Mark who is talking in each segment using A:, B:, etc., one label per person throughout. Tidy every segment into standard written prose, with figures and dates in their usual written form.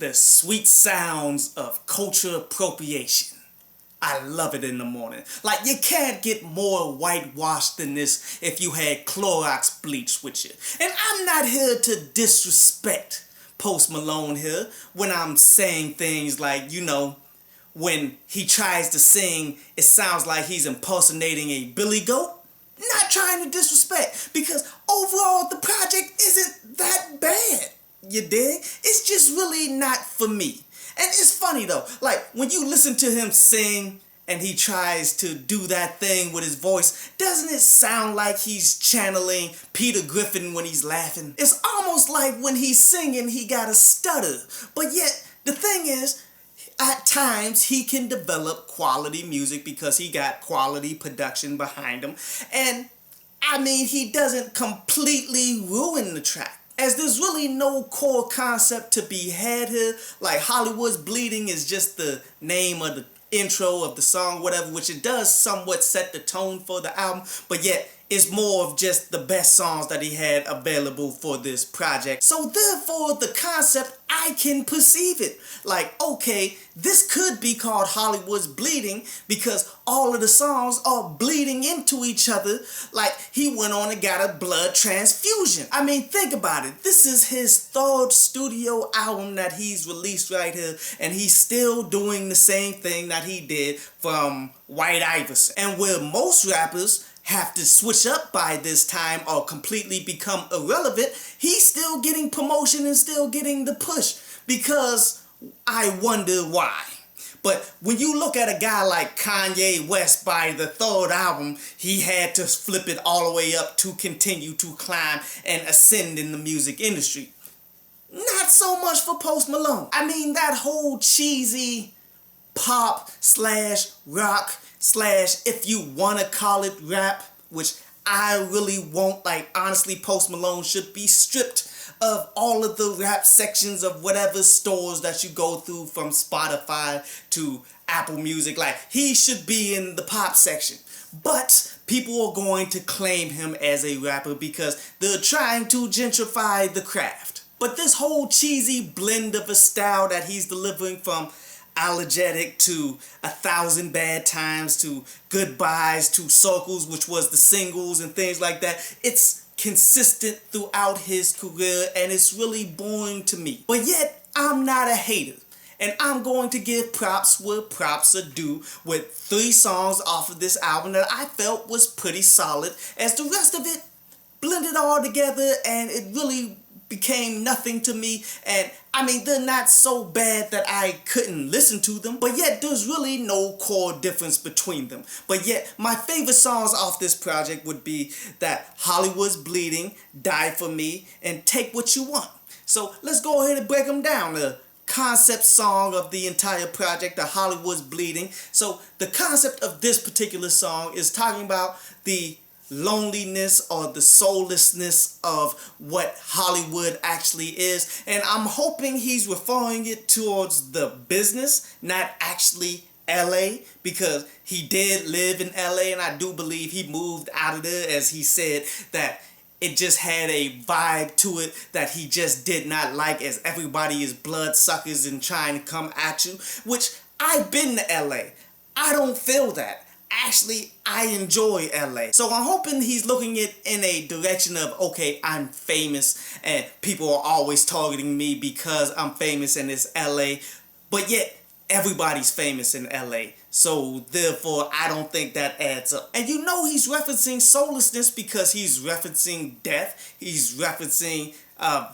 A: the sweet sounds of culture appropriation. I love it in the morning. Like, you can't get more whitewashed than this if you had Clorox bleach with you. And I'm not here to disrespect Post Malone here when I'm saying things like, when he tries to sing, it sounds like he's impersonating a billy goat. Not trying to disrespect, because overall the project isn't that bad. You dig? It's just really not for me. And it's funny though, like when you listen to him sing and he tries to do that thing with his voice, doesn't it sound like he's channeling Peter Griffin when he's laughing? It's almost like when he's singing he got a stutter. But yet, the thing is, at times he can develop quality music because he got quality production behind him. And I mean, he doesn't completely ruin the track, as there's really no core concept to be had here. Like, Hollywood's Bleeding is just the name of the intro of the song, whatever, which it does somewhat set the tone for the album, but yet it's more of just the best songs that he had available for this project. So therefore, the concept, I can perceive it. Like, okay, this could be called Hollywood's Bleeding because all of the songs are bleeding into each other, like he went on and got a blood transfusion. I mean, think about it. This is his third studio album that he's released right here, and he's still doing the same thing that he did from White Iverson. And where most rappers have to switch up by this time or completely become irrelevant, he's still getting promotion and still getting the push, because I wonder why. But when you look at a guy like Kanye West, by the third album, he had to flip it all the way up to continue to climb and ascend in the music industry. Not so much for Post Malone. I mean, that whole cheesy pop slash rock slash, if you want to call it rap, which I really won't. Like, honestly, Post Malone should be stripped of all of the rap sections of whatever stores that you go through, from Spotify to Apple Music. Like, he should be in the pop section. But people are going to claim him as a rapper because they're trying to gentrify the craft. But this whole cheesy blend of a style that he's delivering, from Allergetic to 1,000 Bad Times to Goodbyes to Circles, which was the singles and things like that, it's consistent throughout his career, and it's really boring to me. But yet, I'm not a hater, and I'm going to give props where props are due with 3 songs off of this album that I felt was pretty solid, as the rest of it blended all together and it really became nothing to me. And I mean, they're not so bad that I couldn't listen to them, but yet there's really no core difference between them. But yet my favorite songs off this project would be that Hollywood's Bleeding, Die For Me, and Take What You Want. So let's go ahead and break them down. The concept song of the entire project, the Hollywood's Bleeding. So the concept of this particular song is talking about the loneliness or the soullessness of what Hollywood actually is, and I'm hoping he's referring it towards the business, not actually LA, because he did live in LA, and I do believe he moved out of there, as he said that it just had a vibe to it that he just did not like, as everybody is bloodsuckers and trying to come at you, which I've been to LA. I don't feel that. Actually, I enjoy LA. So I'm hoping he's looking it in a direction of, okay, I'm famous and people are always targeting me because I'm famous and it's LA. But yet, everybody's famous in LA. So therefore, I don't think that adds up. And you know he's referencing soullessness because he's referencing death. He's referencing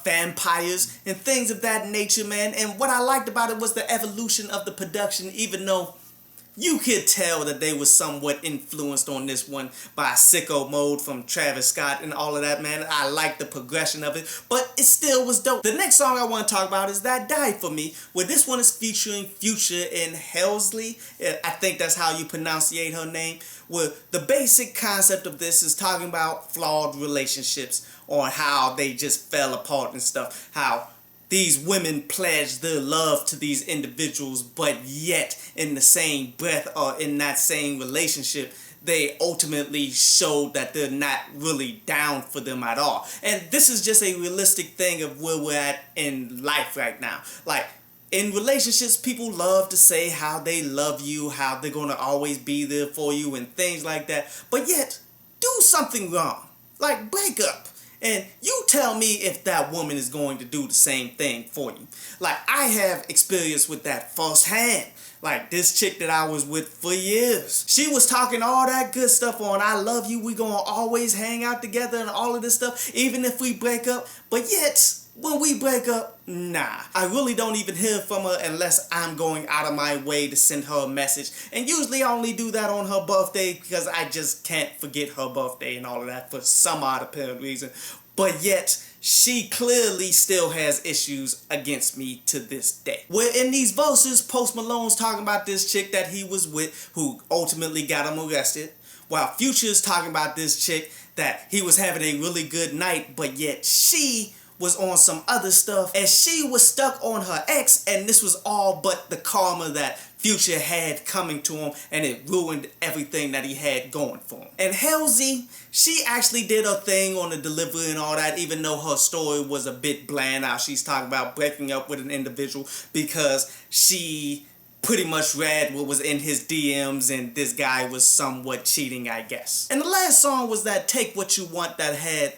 A: vampires and things of that nature, man. And what I liked about it was the evolution of the production, even though you could tell that they were somewhat influenced on this one by Sicko Mode from Travis Scott and all of that, man. I like the progression of it, but it still was dope. The next song I want to talk about is that Die For Me, where this one is featuring Future and Helsley. I think that's how you pronunciate her name. Where the basic concept of this is talking about flawed relationships, or how they just fell apart and stuff. How these women pledge their love to these individuals, but yet in the same breath or in that same relationship, they ultimately showed that they're not really down for them at all. And this is just a realistic thing of where we're at in life right now. Like, In relationships, people love to say how they love you, how they're going to always be there for you and things like that. But yet, do something wrong. Like break up. And you tell me if that woman is going to do the same thing for you. Like I have experience with that firsthand. Like this chick that I was with for years. She was talking all that good stuff on I love you, we gonna always hang out together and all of this stuff, even if we break up. But yet, when we break up, nah. I really don't even hear from her unless I'm going out of my way to send her a message. And usually I only do that on her birthday because I just can't forget her birthday and all of that for some odd apparent reason. But yet, she clearly still has issues against me to this day. Where in these verses, Post Malone's talking about this chick that he was with who ultimately got him arrested, while Future's talking about this chick that he was having a really good night, but yet she was on some other stuff and she was stuck on her ex, and this was all but the karma that Future had coming to him, and it ruined everything that he had going for him. And Halsey, she actually did her thing on the delivery and all that, even though her story was a bit bland. How she's talking about breaking up with an individual because she pretty much read what was in his DMs and this guy was somewhat cheating, I guess. And the last song was that Take What You Want that had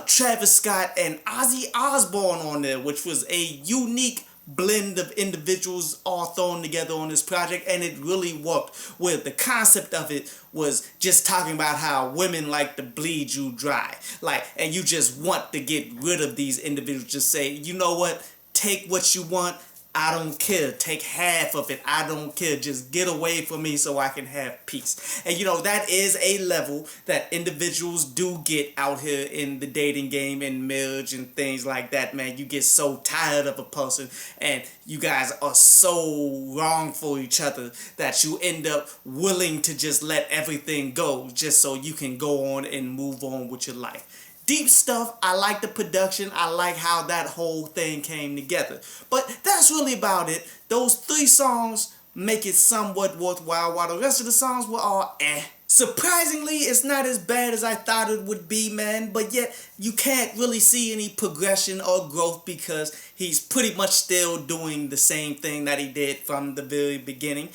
A: Travis Scott and Ozzy Osbourne on there, which was a unique blend of individuals all thrown together on this project, and it really worked. Where the concept of it was just talking about how women like to bleed you dry, like, and you just want to get rid of these individuals. Just say, you know what, take what you want, I don't care. Take half of it. I don't care. Just get away from me so I can have peace. And you know, that is a level that individuals do get out here in the dating game and marriage and things like that, man. You get so tired of a person and you guys are so wrong for each other that you end up willing to just let everything go just so you can go on and move on with your life. Deep stuff. I like the production. I like how that whole thing came together. But that's really about it. Those 3 songs make it somewhat worthwhile, while the rest of the songs were all eh. Surprisingly, it's not as bad as I thought it would be, man. But yet, you can't really see any progression or growth because he's pretty much still doing the same thing that he did from the very beginning.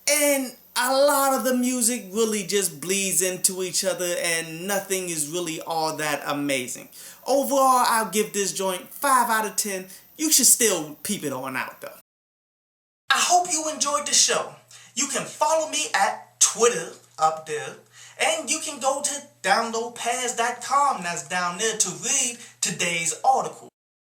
A: And a lot of the music really just bleeds into each other and nothing is really all that amazing. Overall, I'll give this joint 5 out of 10. You should still peep it on out though. I hope you enjoyed the show. You can follow me at Twitter up there, and you can go to downloadpass.com, that's down there, to read today's article.